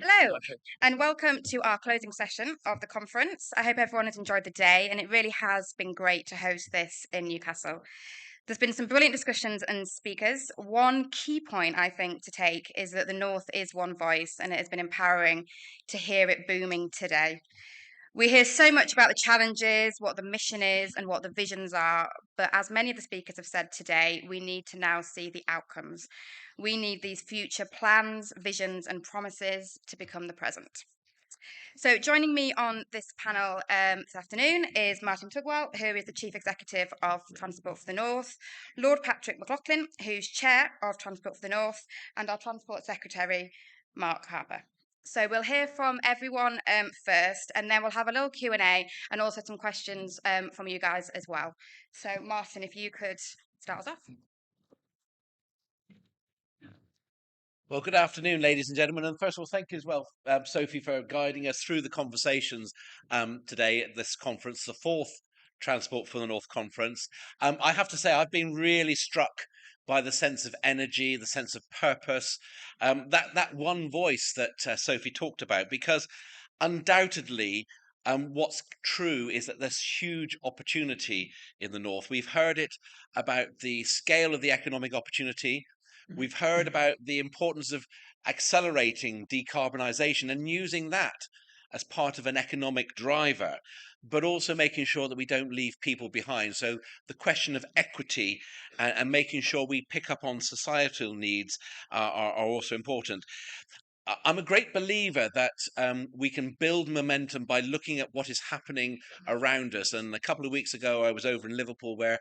Hello, and welcome to our closing session of the conference. I hope everyone has enjoyed the day, and it really has been great to host this in Newcastle. There's been some brilliant discussions and speakers. One key point I think to take is that the North is one voice, and it has been empowering to hear it booming today. We hear so much about the challenges, what the mission is, and what the visions are. But as many of the speakers have said today, we need to now see the outcomes. We need these future plans, visions, and promises to become the present. So, joining me on this panel this afternoon is Martin Tugwell, who is the Chief Executive of Transport for the North, Lord Patrick Mcloughlin, who's Chair of Transport for the North, and our Transport Secretary, Mark Harper. So we'll hear from everyone first, and then we'll have a little Q&A and also some questions from you guys as well. So Martin, if you could start us off. Well, good afternoon, ladies and gentlemen. And first of all, thank you as well, Sophie, for guiding us through the conversations today at this conference, the fourth Transport for the North conference. I have to say, I've been really struck by the sense of energy, the sense of purpose, that one voice that Sophie talked about, because undoubtedly, what's true is that there's huge opportunity in the North. We've heard it about the scale of the economic opportunity. We've heard about the importance of accelerating decarbonisation and using that as part of an economic driver, but also making sure that we don't leave people behind. So the question of equity and making sure we pick up on societal needs are also important. I'm a great believer that we can build momentum by looking at what is happening around us. And a couple of weeks ago, I was over in Liverpool where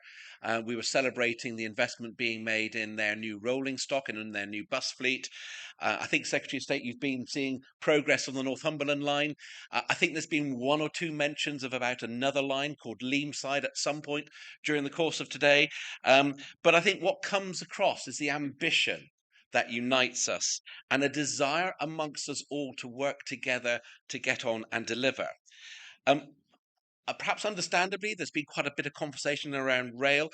we were celebrating the investment being made in their new rolling stock and in their new bus fleet. I think, Secretary of State, you've been seeing progress on the Northumberland line. I think there's been one or two mentions of about another line called Leamside at some point during the course of today. But I think what comes across is the ambition that unites us and a desire amongst us all to work together to get on and deliver. Perhaps understandably, there's been quite a bit of conversation around rail,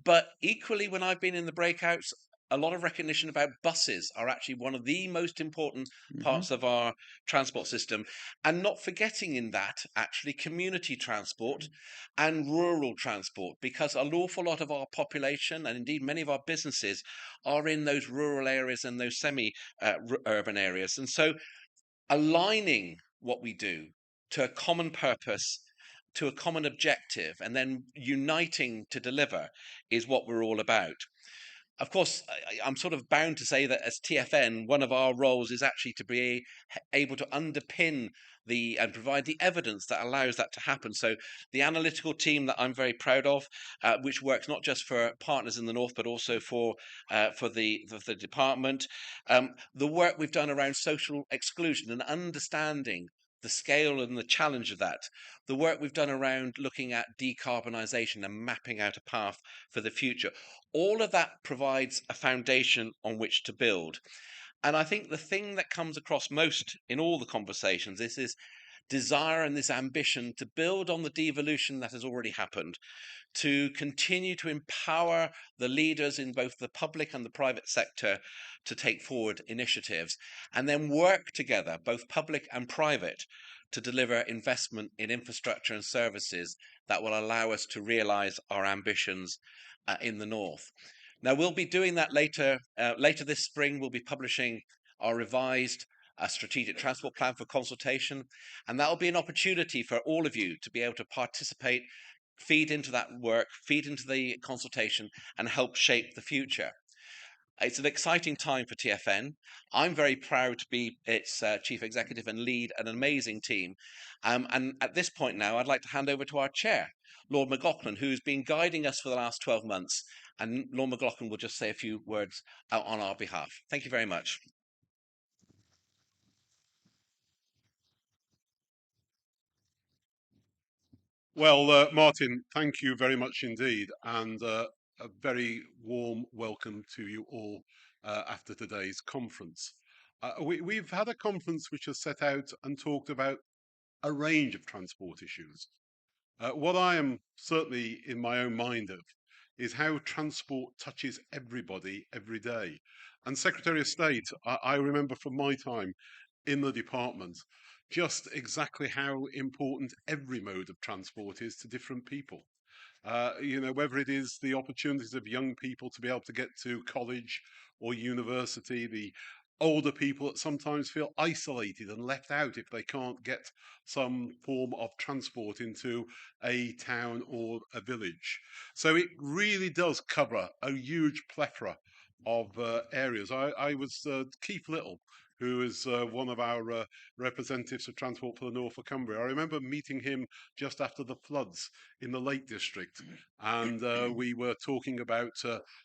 but equally, when I've been in the breakouts, a lot of recognition about buses are actually one of the most important parts of our transport system. And not forgetting in that, actually, community transport and rural transport, because an awful lot of our population, and indeed many of our businesses, are in those rural areas and those semi-urban areas. And so aligning what we do to a common purpose, to a common objective, and then uniting to deliver is what we're all about. Of course, I'm sort of bound to say that as TFN, one of our roles is actually to be able to underpin and provide the evidence that allows that to happen. So the analytical team that I'm very proud of, which works not just for partners in the North, but also for the department, the work we've done around social exclusion and understanding the scale and the challenge of that, the work we've done around looking at decarbonisation and mapping out a path for the future, all of that provides a foundation on which to build. And I think the thing that comes across most in all the conversations is this desire and this ambition to build on the devolution that has already happened, to continue to empower the leaders in both the public and the private sector to take forward initiatives, and then work together, both public and private, to deliver investment in infrastructure and services that will allow us to realise our ambitions in the North. Now, we'll be doing that later this spring. We'll be publishing our revised strategic transport plan for consultation, and that will be an opportunity for all of you to be able to participate, feed into that work, feed into the consultation, and help shape the future. It's an exciting time for TFN. I'm very proud to be its chief executive and lead an amazing team. And at this point now, I'd like to hand over to our chair, Lord Mcloughlin, who's been guiding us for the last 12 months. And Lord Mcloughlin will just say a few words on our behalf. Thank you very much. Well, Martin, thank you very much indeed, and a very warm welcome to you all after today's conference. We've had a conference which has set out and talked about a range of transport issues. What I am certainly in my own mind of is how transport touches everybody every day. And Secretary of State, I remember from my time in the department just exactly how important every mode of transport is to different people. Whether it is the opportunities of young people to be able to get to college or university, the older people that sometimes feel isolated and left out if they can't get some form of transport into a town or a village. So it really does cover a huge plethora of areas. I was Keith Little, who is one of our representatives for Transport for the North of Cumbria. I remember meeting him just after the floods in the Lake District, and we were talking about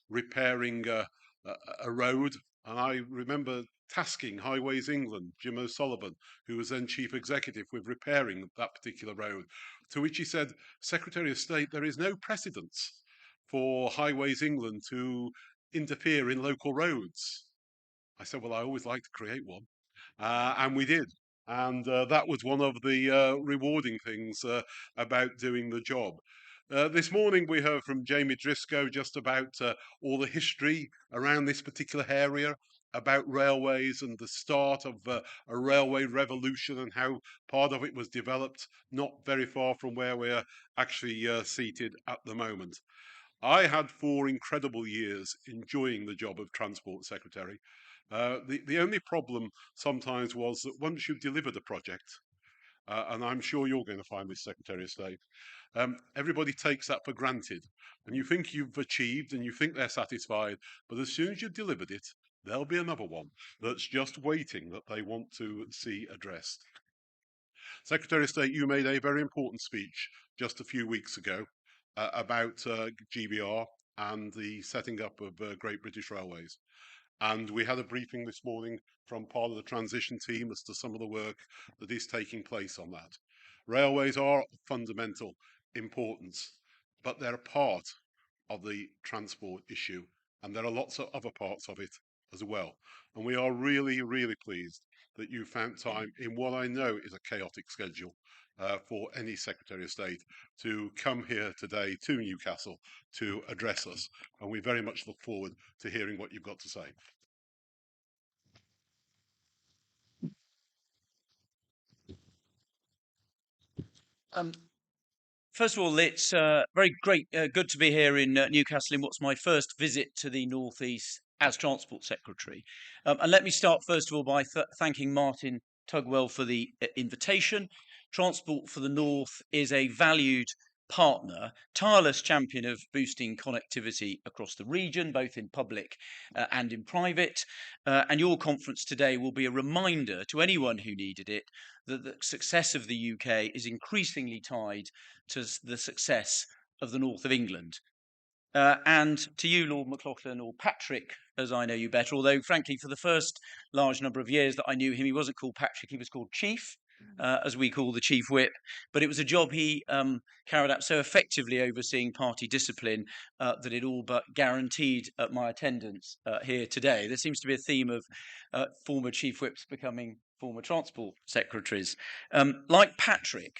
repairing a road. And I remember tasking Highways England, Jim O'Sullivan, who was then chief executive, with repairing that particular road. To which he said, Secretary of State, there is no precedence for Highways England to interfere in local roads. I said, well, I always like to create one. And we did. And that was one of the rewarding things about doing the job. This morning we heard from Jamie Driscoll just about all the history around this particular area, about railways and the start of a railway revolution and how part of it was developed not very far from where we're actually seated at the moment. I had 4 incredible years enjoying the job of Transport Secretary. The only problem sometimes was that once you've delivered a project, and I'm sure you're going to find this, Secretary of State, everybody takes that for granted. And you think you've achieved and you think they're satisfied, but as soon as you've delivered it, there'll be another one that's just waiting that they want to see addressed. Secretary of State, you made a very important speech just a few weeks ago about GBR and the setting up of Great British Railways. And we had a briefing this morning from part of the transition team as to some of the work that is taking place on that. Railways are of fundamental importance, but they're a part of the transport issue, and there are lots of other parts of it as well. And we are really, really pleased that you found time in what I know is a chaotic schedule for any Secretary of State to come here today to Newcastle to address us. And we very much look forward to hearing what you've got to say. First of all, it's very good to be here in Newcastle in what's my first visit to the North East as Transport Secretary. And let me start, first of all, by thanking Martin Tugwell for the invitation. Transport for the North is a valued partner, tireless champion of boosting connectivity across the region, both in public and in private. And your conference today will be a reminder to anyone who needed it that the success of the UK is increasingly tied to the success of the north of England. And to you, Lord Mcloughlin, or Patrick, as I know you better, although frankly, for the first large number of years that I knew him, he wasn't called Patrick, he was called Chief, as we call the Chief Whip. But it was a job he carried out so effectively, overseeing party discipline, that it all but guaranteed my attendance here today. There seems to be a theme of former Chief Whips becoming former Transport Secretaries. Like Patrick,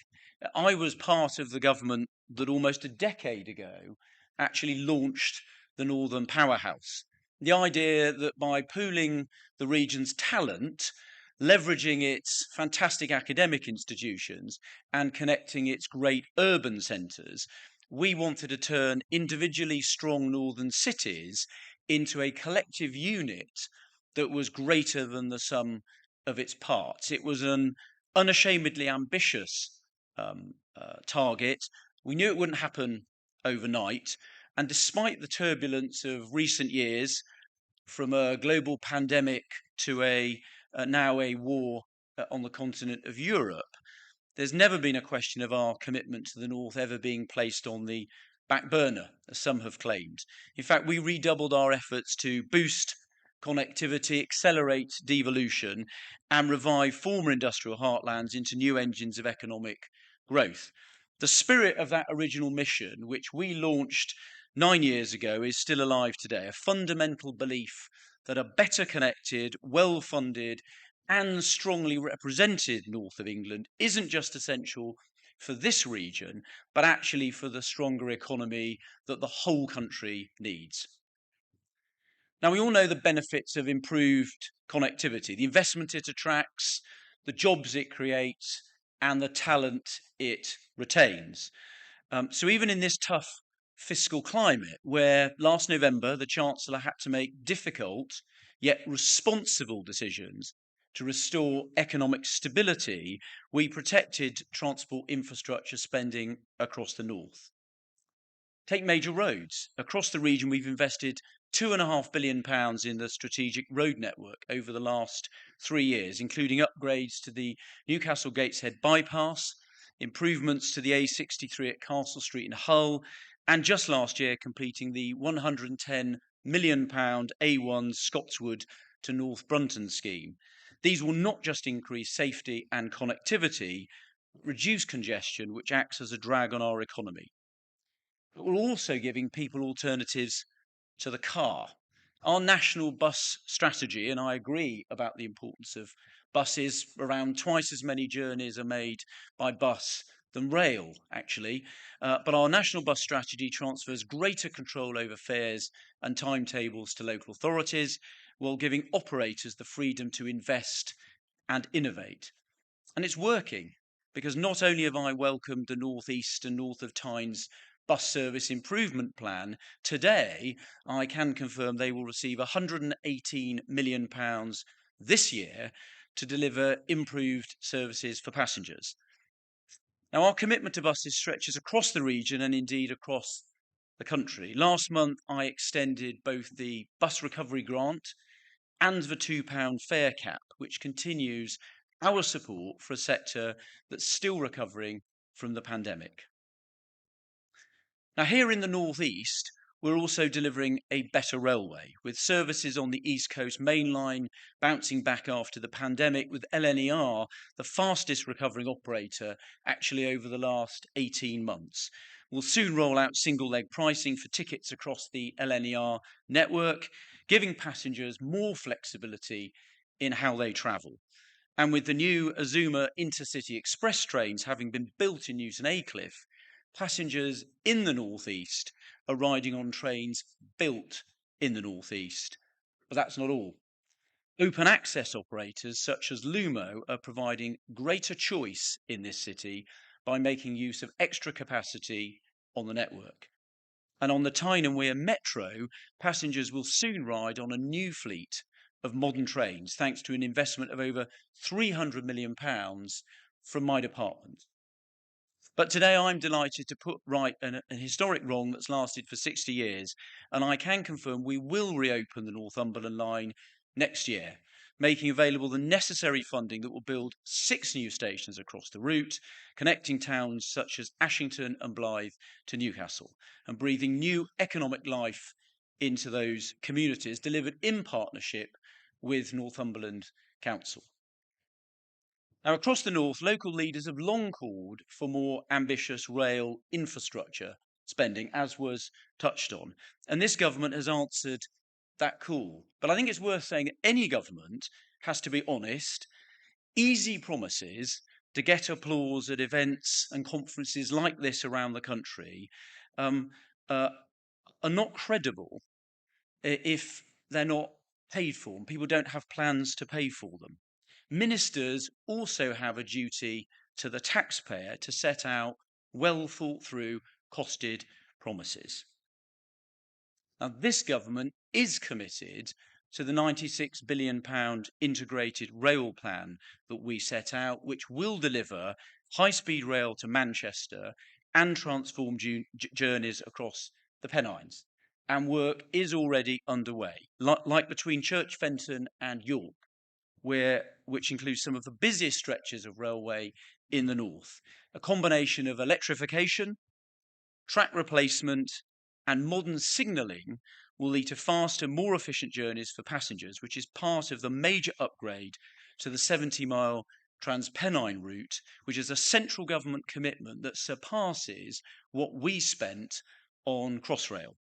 I was part of the government that almost a decade ago actually launched the Northern Powerhouse. The idea that by pooling the region's talent, leveraging its fantastic academic institutions and connecting its great urban centres, we wanted to turn individually strong northern cities into a collective unit that was greater than the sum of its parts. It was an unashamedly ambitious target. We knew it wouldn't happen overnight. And despite the turbulence of recent years, from a global pandemic to now a war on the continent of Europe, there's never been a question of our commitment to the North ever being placed on the back burner, as some have claimed. In fact, we redoubled our efforts to boost connectivity, accelerate devolution, and revive former industrial heartlands into new engines of economic growth. The spirit of that original mission, which we launched 9 years ago, is still alive today. A fundamental belief that a better connected, well-funded, and strongly represented north of England isn't just essential for this region, but actually for the stronger economy that the whole country needs. Now, we all know the benefits of improved connectivity, the investment it attracts, the jobs it creates, and the talent it retains. So even in this tough fiscal climate, where last November the Chancellor had to make difficult yet responsible decisions to restore economic stability, we protected transport infrastructure spending across the north. Take major roads. Across the region, we've invested £2.5 billion in the strategic road network over the last 3 years, including upgrades to the Newcastle Gateshead bypass, improvements to the A63 at Castle Street in Hull, and just last year completing the £110 million A1 Scotswood to North Brunton scheme. These will not just increase safety and connectivity, but reduce congestion, which acts as a drag on our economy. But we're also giving people alternatives to the car. Our national bus strategy, and I agree about the importance of buses, around twice as many journeys are made by bus than rail, actually. But our national bus strategy transfers greater control over fares and timetables to local authorities, while giving operators the freedom to invest and innovate. And it's working, because not only have I welcomed the North East and North of Tyne's bus service improvement plan, today I can confirm they will receive £118 million this year to deliver improved services for passengers. Now, our commitment to buses stretches across the region and indeed across the country. Last month, I extended both the bus recovery grant and the £2 fare cap, which continues our support for a sector that's still recovering from the pandemic. Now, here in the North East, we're also delivering a better railway, with services on the East Coast Main Line bouncing back after the pandemic, with LNER the fastest recovering operator actually over the last 18 months. We'll soon roll out single leg pricing for tickets across the LNER network, giving passengers more flexibility in how they travel. And with the new Azuma Intercity Express trains having been built in Newton Aycliffe, passengers in the North East are riding on trains built in the North East. But that's not all. Open access operators such as Lumo are providing greater choice in this city by making use of extra capacity on the network. And on the Tyne and Wear Metro, passengers will soon ride on a new fleet of modern trains, thanks to an investment of over £300 million from my department. But today I'm delighted to put right an historic wrong that's lasted for 60 years, and I can confirm we will reopen the Northumberland line next year, making available the necessary funding that will build 6 new stations across the route, connecting towns such as Ashington and Blyth to Newcastle, and breathing new economic life into those communities, delivered in partnership with Northumberland Council. Now, across the north, local leaders have long called for more ambitious rail infrastructure spending, as was touched on. And this government has answered that call. But I think it's worth saying that any government has to be honest. Easy promises to get applause at events and conferences like this around the country are not credible if they're not paid for and people don't have plans to pay for them. Ministers also have a duty to the taxpayer to set out well thought through, costed promises. Now, this government is committed to the £96 billion integrated rail plan that we set out, which will deliver high-speed rail to Manchester and transform journeys across the Pennines. And work is already underway, like between Church Fenton and York, which includes some of the busiest stretches of railway in the north. A combination of electrification, track replacement, and modern signalling will lead to faster, more efficient journeys for passengers, which is part of the major upgrade to the 70-mile Transpennine route, which is a central government commitment that surpasses what we spent on Crossrail.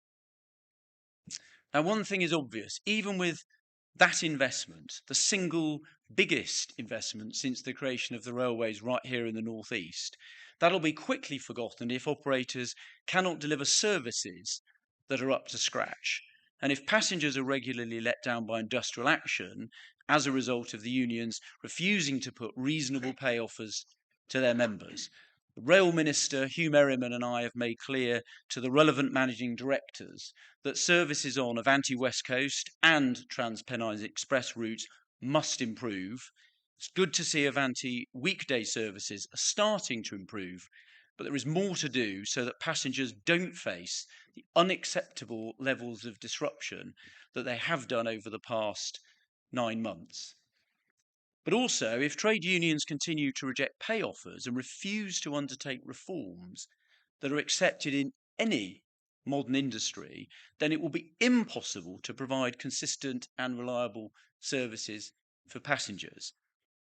Now, one thing is obvious, even with that investment, the single biggest investment since the creation of the railways right here in the North East, that'll be quickly forgotten if operators cannot deliver services that are up to scratch. And if passengers are regularly let down by industrial action as a result of the unions refusing to put reasonable pay offers to their members, the Rail Minister, Hugh Merriman, and I have made clear to the relevant managing directors that services on Avanti West Coast and Transpennine Express routes must improve. It's good to see Avanti weekday services are starting to improve, but there is more to do so that passengers don't face the unacceptable levels of disruption that they have done over the past 9 months. But also, if trade unions continue to reject pay offers and refuse to undertake reforms that are accepted in any modern industry, then it will be impossible to provide consistent and reliable services for passengers.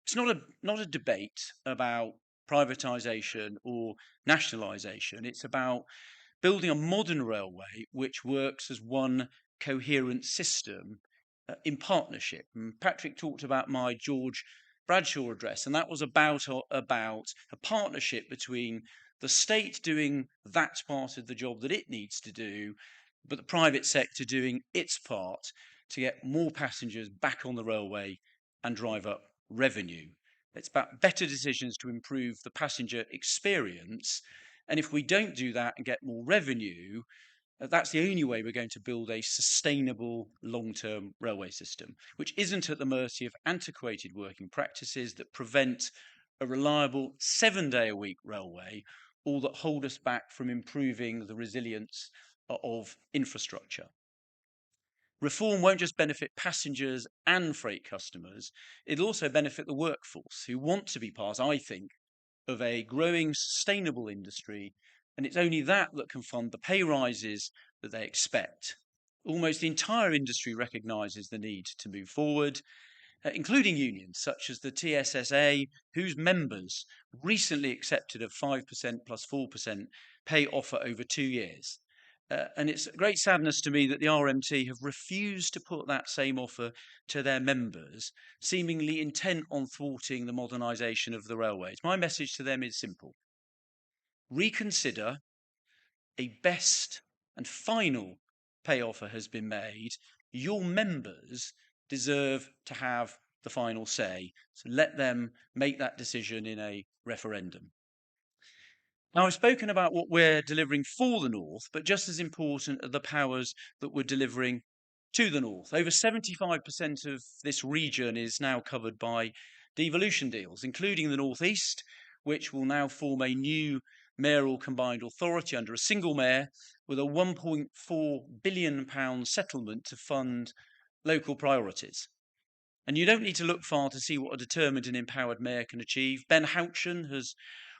It's not a debate about privatisation or nationalisation. It's about building a modern railway which works as one coherent system in partnership. And Patrick talked about my George Bradshaw address, and that was about a partnership between the state doing that part of the job that it needs to do, but the private sector doing its part to get more passengers back on the railway and drive up revenue. It's about better decisions to improve the passenger experience. And if we don't do that and get more revenue, that's the only way we're going to build a sustainable long-term railway system, which isn't at the mercy of antiquated working practices that prevent a reliable 7-day-a-week railway or that hold us back from improving the resilience of infrastructure. Reform won't just benefit passengers and freight customers, it'll also benefit the workforce who want to be part, I think, of a growing sustainable industry, and it's only that that can fund the pay rises that they expect. Almost the entire industry recognises the need to move forward, including unions such as the TSSA, whose members recently accepted a 5% plus 4% pay offer over 2 years. And it's a great sadness to me that the RMT have refused to put that same offer to their members, seemingly intent on thwarting the modernisation of the railways. My message to them is simple. Reconsider. A best and final pay offer has been made. Your members deserve to have the final say. So let them make that decision in a referendum. Now, I've spoken about what we're delivering for the North, but just as important are the powers that we're delivering to the North. Over 75% of this region is now covered by devolution deals, including the North East, which will now form a new mayoral combined authority under a single mayor with a £1.4 billion settlement to fund local priorities. And you don't need to look far to see what a determined and empowered mayor can achieve. Ben Houchen has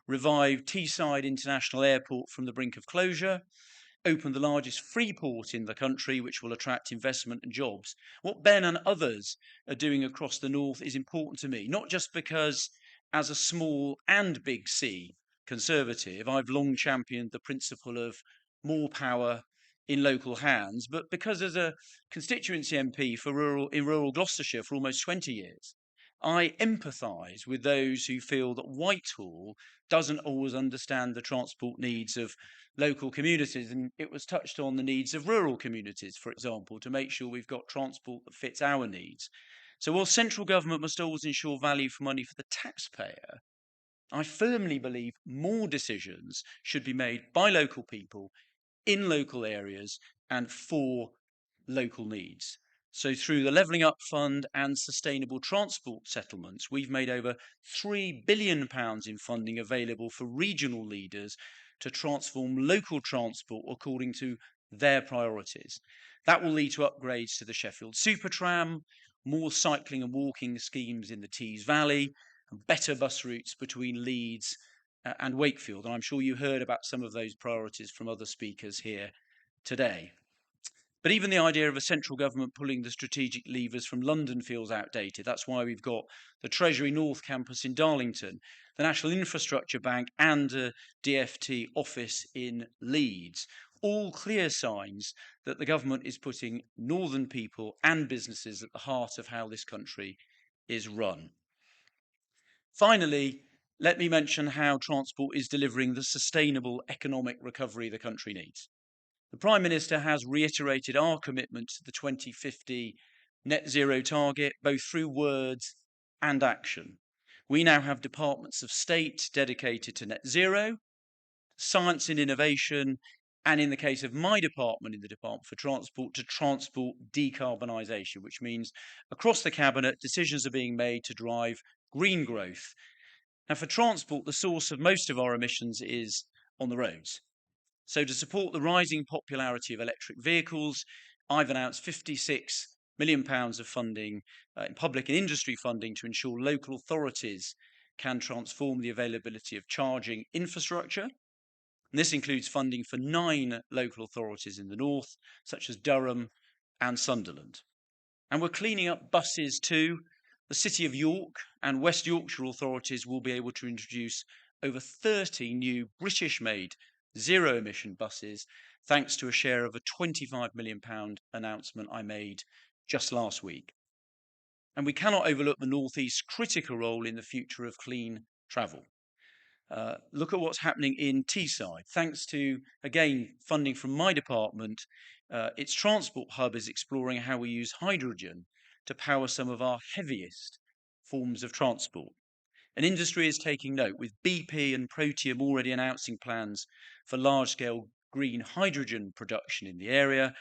revived Teesside International Airport from the brink of closure, opened the largest free port in the country, which will attract investment and jobs. What Ben and others are doing across the North is important to me, not just because, as a small and big C Conservative, I've long championed the principle of more power in local hands, but because as a constituency MP in rural Gloucestershire for almost 20 years, I empathise with those who feel that Whitehall doesn't always understand the transport needs of local communities. And it was touched on the needs of rural communities, for example, to make sure we've got transport that fits our needs. So while central government must always ensure value for money for the taxpayer, I firmly believe more decisions should be made by local people in local areas and for local needs. So through the Levelling Up Fund and sustainable transport settlements, we've made over £3 billion in funding available for regional leaders to transform local transport according to their priorities. That will lead to upgrades to the Sheffield Supertram, more cycling and walking schemes in the Tees Valley, and better bus routes between Leeds and Wakefield. And I'm sure you heard about some of those priorities from other speakers here today. But even the idea of a central government pulling the strategic levers from London feels outdated. That's why we've got the Treasury North campus in Darlington, the National Infrastructure Bank and a DFT office in Leeds. All clear signs that the government is putting northern people and businesses at the heart of how this country is run. Finally, let me mention how transport is delivering the sustainable economic recovery the country needs. The Prime Minister has reiterated our commitment to the 2050 net zero target, both through words and action. We now have departments of state dedicated to net zero, science and innovation, and in the case of my department, in the Department for Transport, to transport decarbonisation, which means across the Cabinet, decisions are being made to drive green growth. Now, for transport, the source of most of our emissions is on the roads. So to support the rising popularity of electric vehicles, I've announced £56 million of funding in public and industry funding to ensure local authorities can transform the availability of charging infrastructure. And this includes funding for 9 local authorities in the north, such as Durham and Sunderland. And we're cleaning up buses too. The City of York and West Yorkshire authorities will be able to introduce over 30 new British-made zero-emission buses, thanks to a share of a £25 million announcement I made just last week. And we cannot overlook the North East's critical role in the future of clean travel. Look at what's happening in Teesside. Thanks to, again, funding from my department, its transport hub is exploring how we use hydrogen to power some of our heaviest forms of transport. And industry is taking note, with BP and Protium already announcing plans for large-scale green hydrogen production in the area,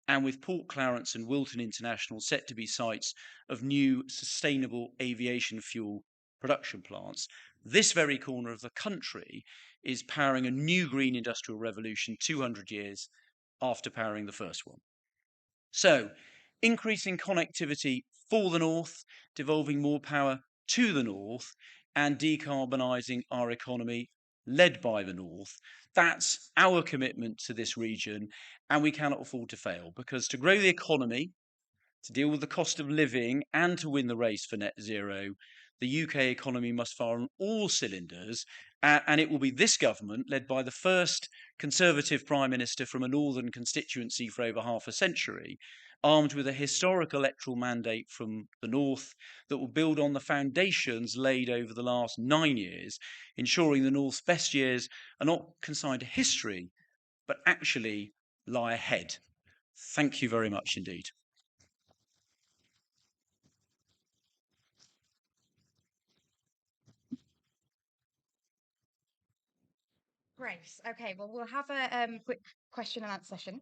and with Port Clarence and Wilton International set to be sites of new sustainable aviation fuel production plants. This very corner of the country is powering a new green industrial revolution 200 years after powering the first one. So, increasing connectivity for the north, devolving more power to the north, and decarbonising our economy led by the north. That's our commitment to this region, and we cannot afford to fail, because to grow the economy, to deal with the cost of living, and to win the race for net zero, the UK economy must fire on all cylinders, and it will be this government, led by the first Conservative Prime Minister from a northern constituency for over half a century, armed with a historic electoral mandate from the north, that will build on the foundations laid over the last 9 years, ensuring the north's best years are not consigned to history, but actually lie ahead. Thank you very much indeed. Great. Okay, well, we'll have a quick question and answer session.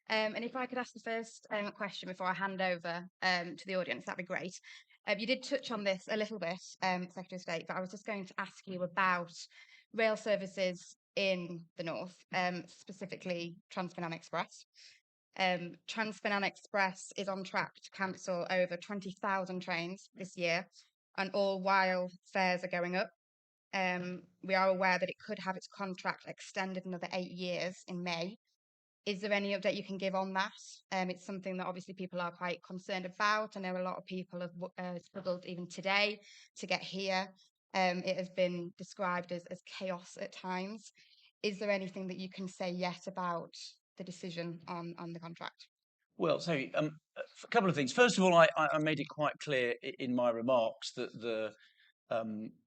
And if I could ask the first question before I hand over to the audience, that'd be great. You did touch on this a little bit, Secretary of State, but I was just going to ask you about rail services in the north, specifically Trans-Pennine Express. Trans-Pennine Express is on track to cancel over 20,000 trains this year, and all while fares are going up. We are aware that it could have its contract extended another 8 years in May. Is there any update you can give on that? It's something that obviously people are quite concerned about. I know a lot of people have struggled even today to get here. It has been described as chaos at times. Is there anything that you can say yet about the decision on the contract? Well, so a couple of things. First of all, I made it quite clear in my remarks that the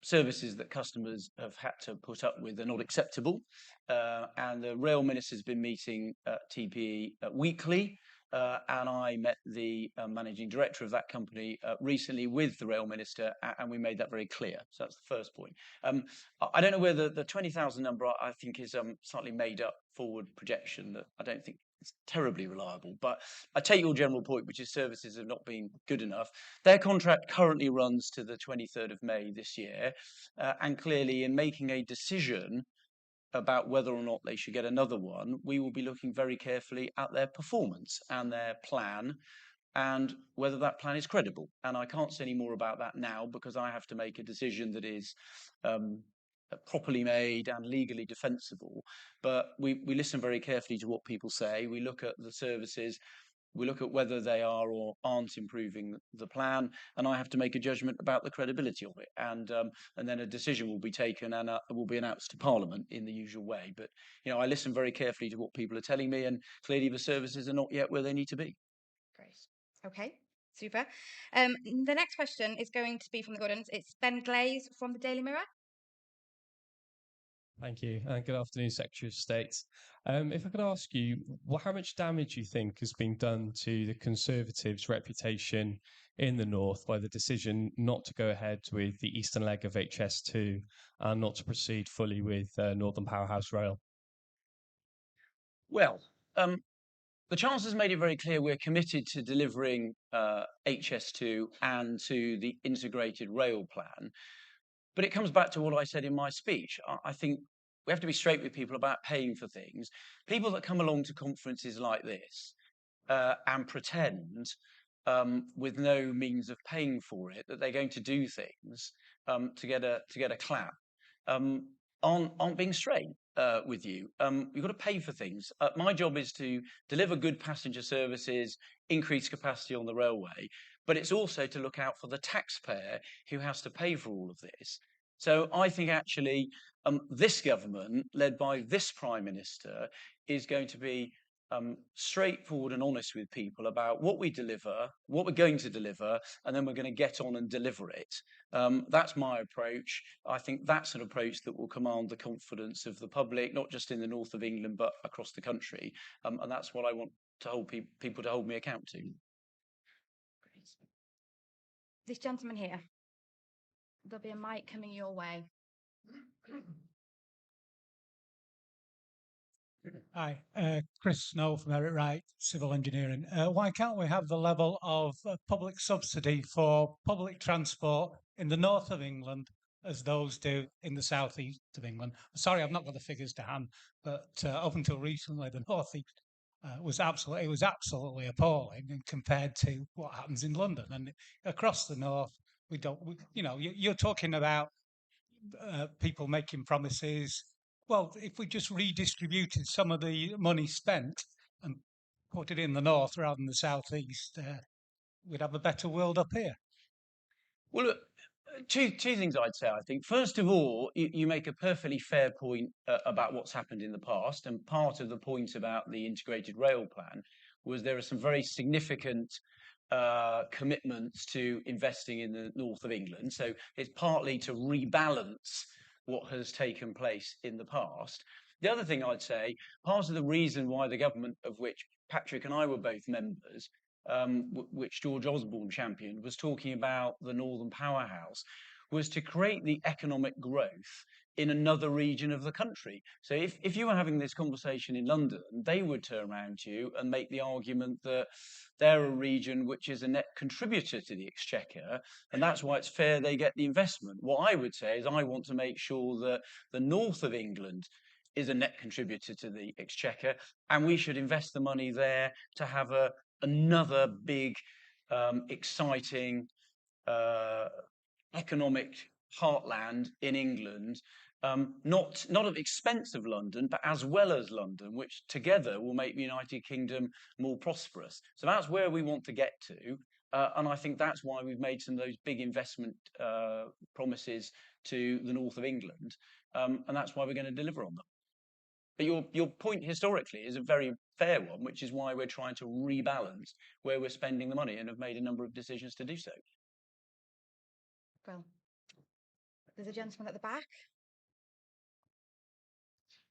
services that customers have had to put up with are not acceptable. And the Rail Minister has been meeting TPE weekly. And I met the managing director of that company recently with the Rail Minister, and we made that very clear. So that's the first point. I don't know whether the 20,000 number, I think, is slightly made up forward projection that I don't think it's terribly reliable. But I take your general point, which is services have not been good enough. Their contract currently runs to the 23rd of May this year. And clearly, in making a decision about whether or not they should get another one, we will be looking very carefully at their performance and their plan, and whether that plan is credible. And I can't say any more about that now, because I have to make a decision that is properly made and legally defensible. But we listen very carefully to what people say. We look at the services. We look at whether they are or aren't improving the plan, and I have to make a judgment about the credibility of it. And then a decision will be taken and will be announced to Parliament in the usual way. But I listen very carefully to what people are telling me, and clearly the services are not yet where they need to be. Great. Okay, super. The next question is going to be from the audience. It's Ben Glaze from the Daily Mirror. Thank you. And good afternoon, Secretary of State. If I could ask you, how much damage you think has been done to the Conservatives' reputation in the North by the decision not to go ahead with the eastern leg of HS2 and not to proceed fully with Northern Powerhouse Rail? Well, the Chancellor's made it very clear we're committed to delivering HS2 and to the integrated rail plan. But it comes back to what I said in my speech. I think we have to be straight with people about paying for things. People that come along to conferences like this and pretend with no means of paying for it that they're going to do things to get a clap aren't being straight with you. You've got to pay for things. My job is to deliver good passenger services, increase capacity on the railway, but it's also to look out for the taxpayer who has to pay for all of this. So I think actually this government, led by this Prime Minister, is going to be straightforward and honest with people about what we deliver, what we're going to deliver, and then we're going to get on and deliver it. That's my approach. I think that's an approach that will command the confidence of the public, not just in the north of England, but across the country. And that's what I want to hold people to hold me account to. This gentleman here. There'll be a mic coming your way. Hi, Chris Snow from Eric Wright Civil Engineering. Why can't we have the level of public subsidy for public transport in the north of England as those do in the southeast of England? Sorry, I've not got the figures to hand, but up until recently, the northeast was absolutely appalling compared to what happens in London. And across the north, you're talking about people making promises. Well, if we just redistributed some of the money spent and put it in the north rather than the southeast, we'd have a better world up here. Well, look, two things I'd say, I think. First of all, you make a perfectly fair point about what's happened in the past. And part of the point about the integrated rail plan was there are some very significant commitments to investing in the north of England. So it's partly to rebalance what has taken place in the past. The other thing I'd say, part of the reason why the government, of which Patrick and I were both members, which George Osborne championed, was talking about the Northern Powerhouse, was to create the economic growth in another region of the country. So if you were having this conversation in London, they would turn around to you and make the argument that they're a region which is a net contributor to the exchequer, and that's why it's fair they get the investment. What I would say is I want to make sure that the north of England is a net contributor to the exchequer, and we should invest the money there to have another big, exciting economic heartland in England, not at the expense of London, but as well as London, which together will make the United Kingdom more prosperous. So that's where we want to get to. And I think that's why we've made some of those big investment promises to the north of England. And that's why we're going to deliver on them. But your point historically is a very fair one, which is why we're trying to rebalance where we're spending the money and have made a number of decisions to do so. Well, there's a gentleman at the back.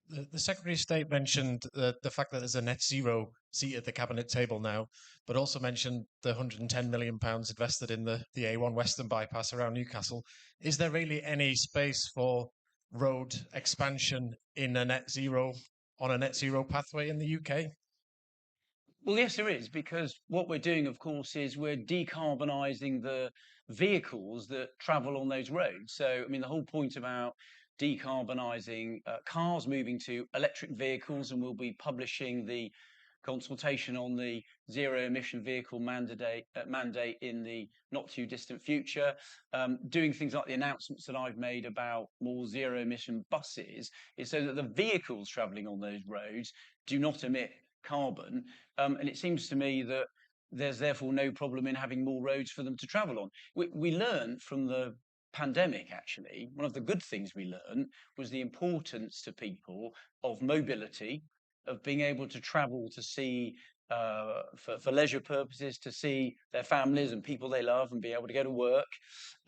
The Secretary of State mentioned the fact that there's a net zero seat at the cabinet table now, but also mentioned the £110 million invested in the A1 Western bypass around Newcastle. Is there really any space for road expansion on a net zero pathway in the UK? Well, yes, there is, because what we're doing, of course, is we're decarbonising the vehicles that travel on those roads. So, I mean, the whole point about decarbonising cars moving to electric vehicles, and we'll be publishing the consultation on the zero emission vehicle mandate in the not too distant future, doing things like the announcements that I've made about more zero emission buses, is so that the vehicles travelling on those roads do not emit carbon. And it seems to me that there's therefore no problem in having more roads for them to travel on. We learned from the pandemic, actually, one of the good things we learned was the importance to people of mobility, of being able to travel to see for leisure purposes, to see their families and people they love and be able to go to work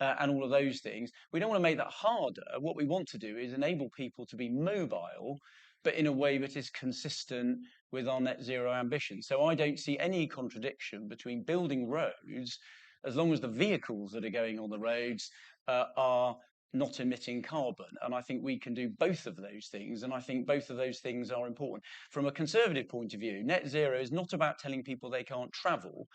and all of those things. We don't want to make that harder. What we want to do is enable people to be mobile, but in a way that is consistent with our net zero ambition. So I don't see any contradiction between building roads, as long as the vehicles that are going on the roads are not emitting carbon. And I think we can do both of those things. And I think both of those things are important. From a conservative point of view, net zero is not about telling people they can't travel.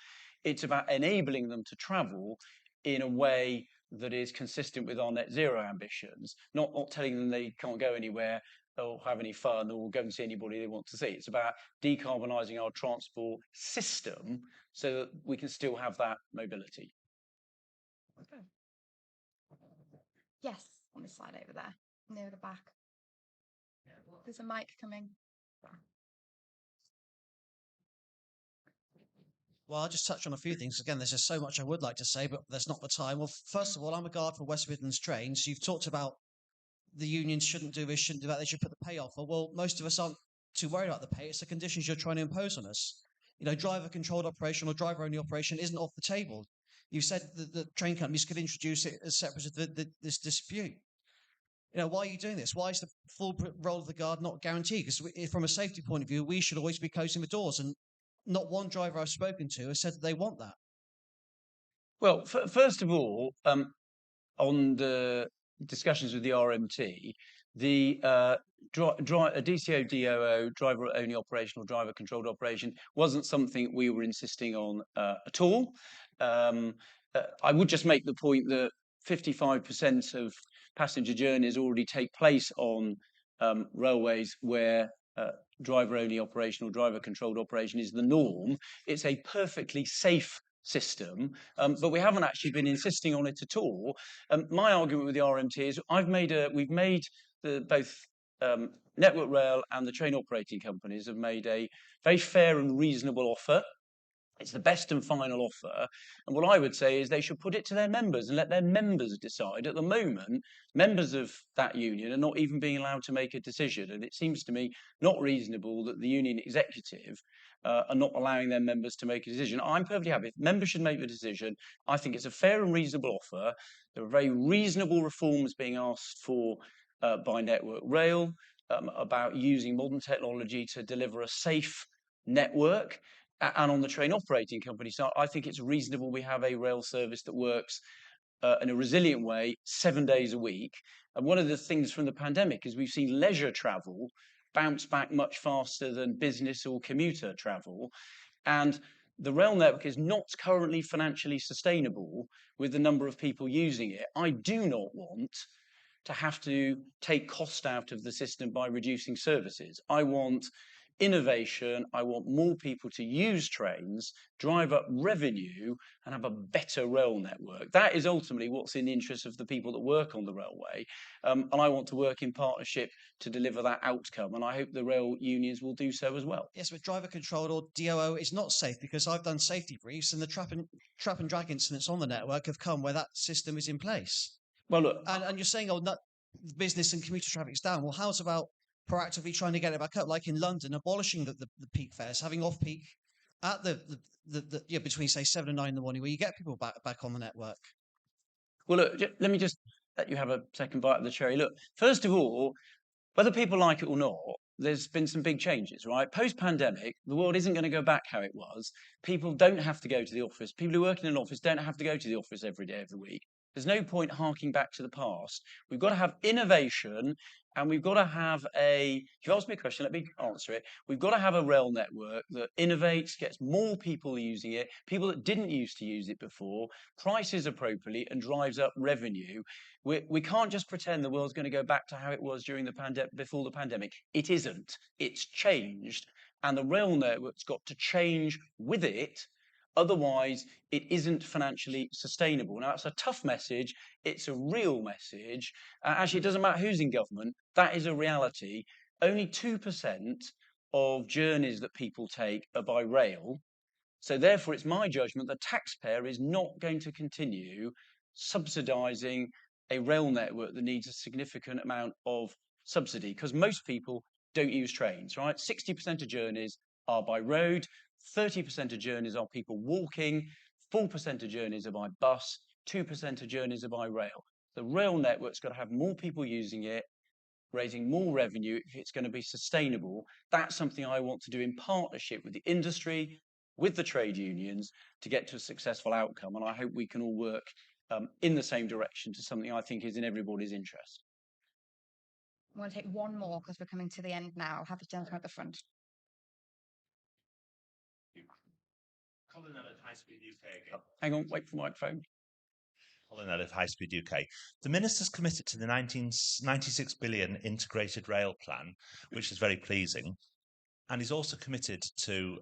It's about enabling them to travel in a way that is consistent with our net zero ambitions, not telling them they can't go anywhere or have any fun or go and see anybody they want to see. It's about decarbonising our transport system so that we can still have that mobility. Okay. Yes, on this slide over there, near the back. There's a mic coming. Well, I'll just touch on a few things. Again, there's just so much I would like to say, but there's not the time. Well, first of all, I'm a guard for West Midlands Trains. You've talked about the unions shouldn't do this, shouldn't do that. They should put the pay offer. Well, most of us aren't too worried about the pay. It's the conditions you're trying to impose on us. You know, driver-controlled operation or driver-only operation isn't off the table. You said that the train companies could introduce it as separate of this dispute. You know, why are you doing this? Why is the full role of the guard not guaranteed? Because from a safety point of view, we should always be closing the doors. And not one driver I've spoken to has said that they want that. Well, first of all, on the discussions with the RMT, the DCO, DOO, driver-only operation or driver-controlled operation wasn't something we were insisting on at all. I would just make the point that 55% of passenger journeys already take place on railways where driver-only operation or driver-controlled operation is the norm. It's a perfectly safe system, but we haven't actually been insisting on it at all. My argument with the RMT is we've made both Network Rail and the train operating companies have made a very fair and reasonable offer. It's the best and final offer. And what I would say is they should put it to their members and let their members decide. At the moment, members of that union are not even being allowed to make a decision. And it seems to me not reasonable that the union executive are not allowing their members to make a decision. I'm perfectly happy. If members should make the decision, I think it's a fair and reasonable offer. There are very reasonable reforms being asked for by Network Rail about using modern technology to deliver a safe network. And on the train operating company side, I think it's reasonable we have a rail service that works in a resilient way 7 days a week. And one of the things from the pandemic is we've seen leisure travel bounce back much faster than business or commuter travel. And the rail network is not currently financially sustainable with the number of people using it. I do not want to have to take cost out of the system by reducing services. I want innovation. I want more people to use trains, drive up revenue, and have a better rail network. That is ultimately what's in the interest of the people that work on the railway. And I want to work in partnership to deliver that outcome. And I hope the rail unions will do so as well. Yes, but driver controlled or DOO is not safe, because I've done safety briefs and the trap and drag incidents on the network have come where that system is in place. Well, look, and you're saying, oh, not, business and commuter traffic's down. Well, how's about proactively trying to get it back up, like in London, abolishing the peak fares, having off peak at between say 7 and 9 in the morning, where you get people back on the network. Well, look, let me just let you have a second bite of the cherry. Look, first of all, whether people like it or not, there's been some big changes, right? Post-pandemic, the world isn't going to go back how it was. People don't have to go to the office. People who work in an office don't have to go to the office every day of the week. There's no point harking back to the past. We've got to have innovation, and we've got to have if you ask me a question, let me answer it. We've got to have a rail network that innovates, gets more people using it, people that didn't used to use it before, prices appropriately, and drives up revenue. We can't just pretend the world's going to go back to how it was during the before the pandemic. It isn't. It's changed, and the rail network's got to change with it. Otherwise, it isn't financially sustainable. Now, that's a tough message. It's a real message. Actually, it doesn't matter who's in government. That is a reality. Only 2% of journeys that people take are by rail. So therefore, it's my judgment the taxpayer is not going to continue subsidising a rail network that needs a significant amount of subsidy, because most people don't use trains, right? 60% of journeys are by road, 30% of journeys are people walking, 4% of journeys are by bus, 2% of journeys are by rail. The rail network's got to have more people using it, raising more revenue if it's going to be sustainable. That's something I want to do in partnership with the industry, with the trade unions, to get to a successful outcome. And I hope we can all work in the same direction to something I think is in everybody's interest. I want to take one more because we're coming to the end now. I'll have the gentleman at the front. Colin at High Speed UK again. Hang on, wait for the microphone. Colin at High Speed UK. The Minister's committed to the 96 billion integrated rail plan, which is very pleasing. And he's also committed to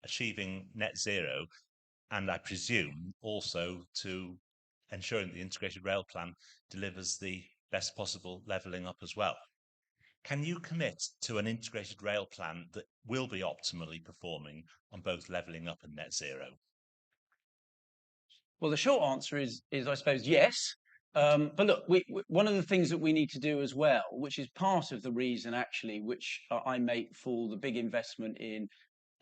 achieving net zero, and I presume also to ensuring that the integrated rail plan delivers the best possible levelling up as well. Can you commit to an integrated rail plan that will be optimally performing on both levelling up and net zero? Well, the short answer is I suppose, yes. But look, one of the things that we need to do as well, which is part of the reason actually, which I make for the big investment in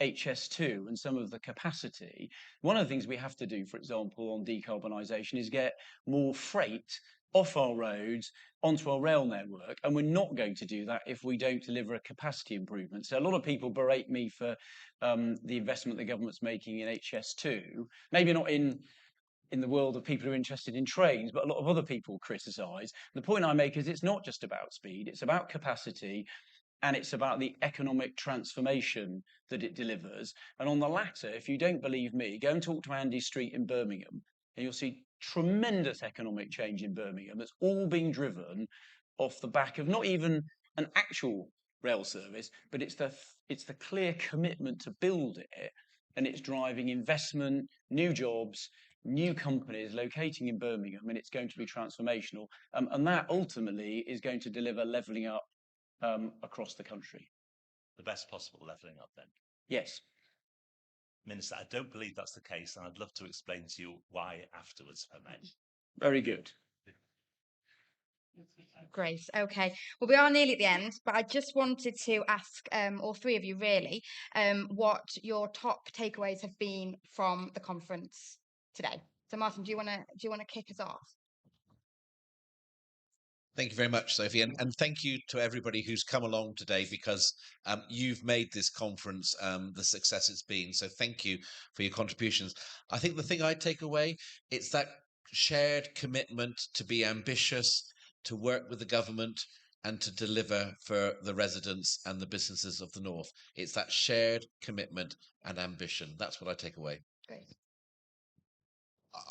HS2 and some of the capacity, one of the things we have to do, for example, on decarbonisation is get more freight off our roads onto our rail network, and we're not going to do that if we don't deliver a capacity improvement. So a lot of people berate me for the investment the government's making in HS2, maybe not in the world of people who are interested in trains, but a lot of other people criticise. The point I make is it's not just about speed, it's about capacity, and it's about the economic transformation that it delivers. And on the latter, if you don't believe me, go and talk to Andy Street in Birmingham, and you'll see tremendous economic change in Birmingham that's all being driven off the back of not even an actual rail service, but it's the clear commitment to build it, and it's driving investment, new jobs, new companies locating in Birmingham, and it's going to be transformational. And that ultimately is going to deliver levelling up across the country. The best possible levelling up then? Yes. Minister, I don't believe that's the case, and I'd love to explain to you why afterwards, if I may. Very good. Great. Okay. Well, we are nearly at the end, but I just wanted to ask all three of you really what your top takeaways have been from the conference today. So, Martin, do you want to kick us off? Thank you very much, Sophie, and thank you to everybody who's come along today, because you've made this conference the success it's been. So thank you for your contributions. I think the thing I take away, it's that shared commitment to be ambitious, to work with the government, and to deliver for the residents and the businesses of the North. It's that shared commitment and ambition. That's what I take away. Great.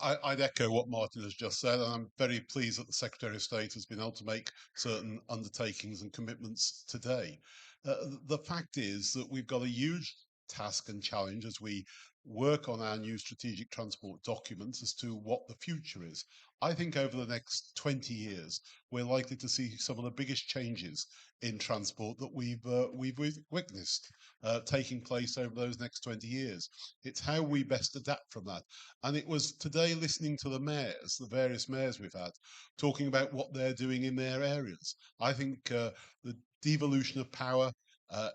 I'd echo what Martin has just said, and I'm very pleased that the Secretary of State has been able to make certain undertakings and commitments today. The fact is that we've got a huge task and challenge as we work on our new strategic transport documents as to what the future is. I think over the next 20 years, we're likely to see some of the biggest changes in transport that we've witnessed taking place over those next 20 years. It's how we best adapt from that. And it was today listening to the mayors, the various mayors we've had, talking about what they're doing in their areas. I think the devolution of power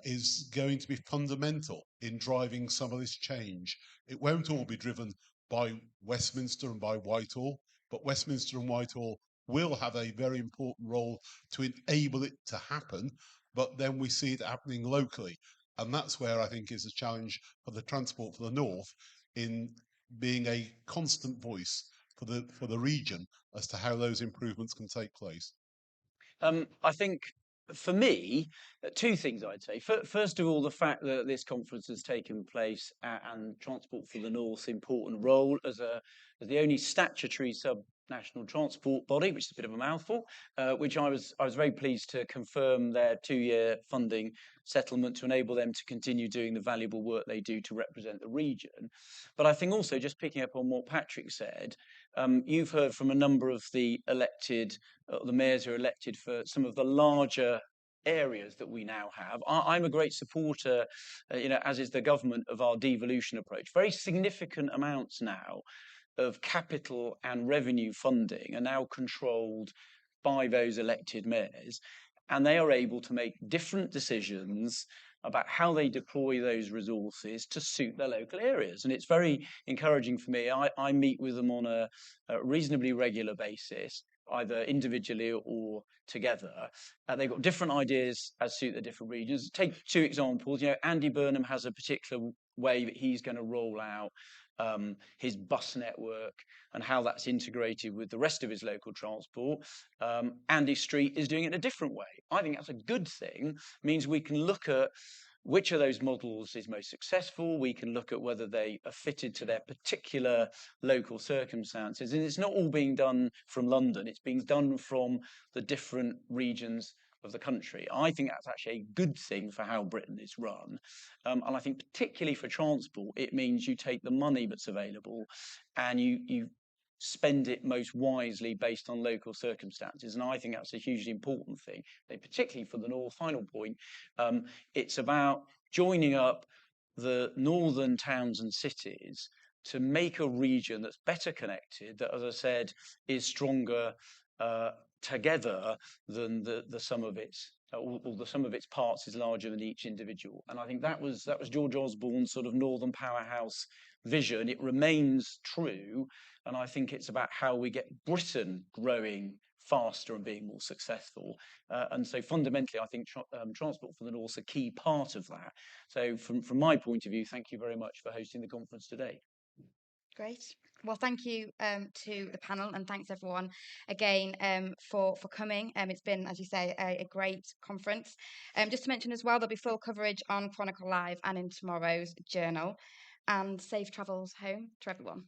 is going to be fundamental in driving some of this change. It won't all be driven by Westminster and by Whitehall, but Westminster and Whitehall will have a very important role to enable it to happen, but then we see it happening locally. And that's where I think is a challenge for the Transport for the North, in being a constant voice for the region as to how those improvements can take place. I think for me, two things I'd say. First of all, the fact that this conference has taken place and Transport for the North's important role as the only statutory sub-national transport body, which is a bit of a mouthful, which I was very pleased to confirm their 2-year funding settlement to enable them to continue doing the valuable work they do to represent the region. But I think also, just picking up on what Patrick said, you've heard from a number of the elected, the mayors who are elected for some of the larger areas that we now have. I'm a great supporter, as is the government, of our devolution approach. Very significant amounts now of capital and revenue funding are now controlled by those elected mayors, and they are able to make different decisions about how they deploy those resources to suit their local areas. And it's very encouraging for me. I meet with them on a reasonably regular basis, either individually or together. They've got different ideas as suit the different regions. Take two examples. Andy Burnham has a particular way that he's going to roll out his bus network and how that's integrated with the rest of his local transport. Andy Street is doing it in a different way. I think that's a good thing. It means we can look at which of those models is most successful. We can look at whether they are fitted to their particular local circumstances. And it's not all being done from London. It's being done from the different regions of the country. I think that's actually a good thing for how Britain is run. And I think particularly for transport, it means you take the money that's available and you spend it most wisely based on local circumstances. And I think that's a hugely important thing, particularly for the North. Final point, it's about joining up the northern towns and cities to make a region that's better connected, that, as I said, is stronger together than the sum of its, or the sum of its parts is larger than each individual. And I think that was George Osborne's sort of Northern Powerhouse vision. It remains true. And I think it's about how we get Britain growing faster and being more successful. And so fundamentally, I think Transport for the North is a key part of that. So from my point of view, thank you very much for hosting the conference today. Great. Well, thank you to the panel, and thanks everyone again for coming. It's been, as you say, a great conference. Just to mention as well, there'll be full coverage on Chronicle Live and in tomorrow's journal. And safe travels home to everyone.